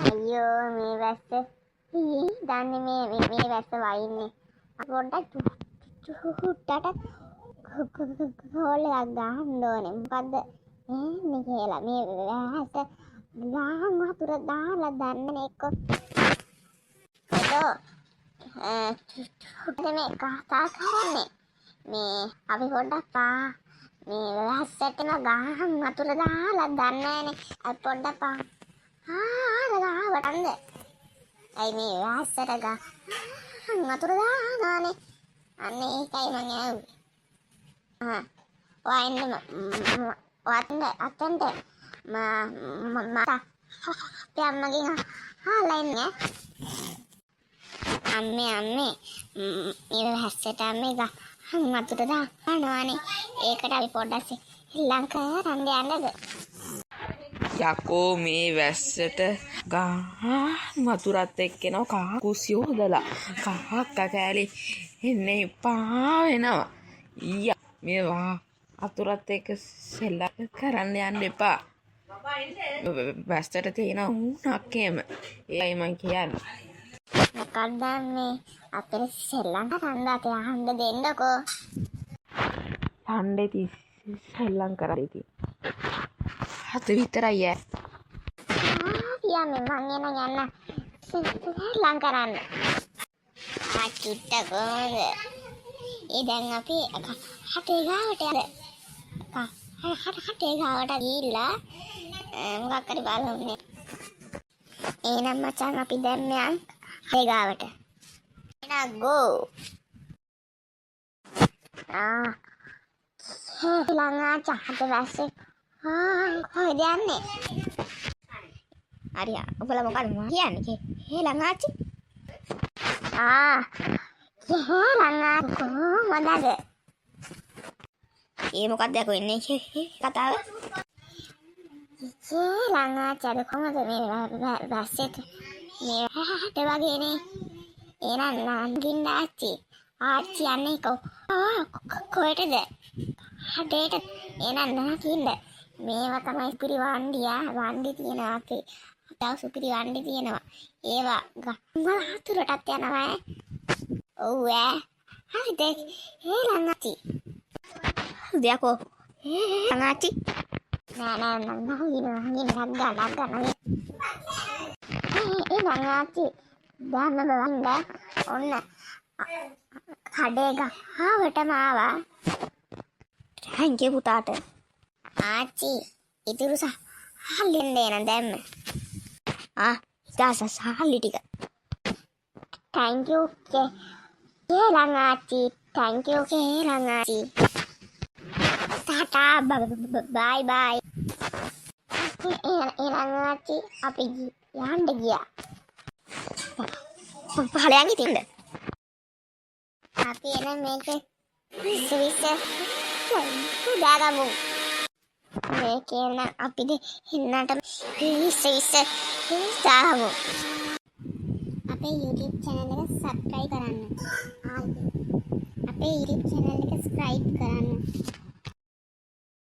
අයියෝ මේ වැස්ස දන්නේ මේ වැස්ස වයින්නේ පොඩ්ඩක් චුට්ටට ගෝල් එකක් ගහන්න ඕනේ මොකද්ද මේ කියලා මේ වැස්ස ගහන් වතුර දාලා දන්නේ එක්ක මේ කතා කරන්නේ මේ අපි පොඩ්ඩක් මේ වැස්සටම ගහන් වතුර දාලා දන්නේ නැනේ අපි පොඩ්ඩක් වටන්ද ඇයි මේ වැස්සට ගහන් වතුර දානවානේ අන්න ඒකයි මං ඇහුවේ වයින්න වත්න අතන්ට මට අම්මගෙන් අහලා ඉන්නේ අම්මේ මේ වැස්සට අම්මේ ගහන් වතුර දානවානේ ඒකට අපි පොඩ්ඩක් ශ්‍රී ලංකාවට යන්නද යකෝ මේ වැස්සට ගහන් වතුරත් එක්කෙනව කකුසි හොදලා කක්ක කෑලි එන්නේ එපා වෙනවා ඊයා මේ වතුරත් එක්ක සෙල්ලම් කරන්න යන්න එපා වැස්සට තියෙන උණක් එහෙම ඒයි මං කියන්නේ මොකක්ද මේ අපේ සෙල්ලම් කරන්න අපේ අහන්න දෙන්නකෝ යන්නේ සෙල්ලම් කරලා හත විතරයි ඈ පියාඹ මං යන්න සෙල්ලම් කරන්න චුට්ට කොහොමද දැන් අපි හතේ ගාවට හතේ ගාවට ගිහිල්ලා මොකක් හරි බලමු එහෙනම් මචං අපි දැන් යන් හතේ ගාවට එහෙනම් ගෝ ළඟා චහත වැස්සේ කොහෙද යන්නේ හරි ඔබලා මොකක්ද කියන්නේ ළඟාචි ළඟා කොහොමද ඒ මොකක්ද යකෝ එන්නේ කතාව ළඟාචි අද කොහොමද මේ වැස්සෙට මේ හට වගේනේ එහෙනම් නංගින්න ආච්චි යන්නේ කොහෙටද හටේට එහෙනම් නංගින්න මේවා තමයි සුපිරි වණ්ඩි තියෙනවා අපේ තව සුපිරි වණ්ඩි තියෙනවා ඒවා ගම්වල හතුරටත් යනවා ඔව් හරිද ළඟාචි දෙයක්ෝ ළඟාචි නෑ නංගින්න ළඟාචි දැන් බලන්න ඔන්න කඩේ ගහවටම ආවා හැංගේ පුතාට ආච්චි ඉතුරු සහල්ලෙන් දෙන්න දැම්ම ඉතාස සහල්ලි ටික thank you ළඟාචි thank you ළඟාචි Tata bye bye ළඟාචි අපි යන්න ගියා පහලයන් ඉතින්ද අපි එන මේක ස්විස් දාගමු මේකේන අපි දෙන්නට ස්විස් දාගමු අපේ YouTube channel එක subscribe කරන්න අපේ YouTube channel එක subscribe කරන්න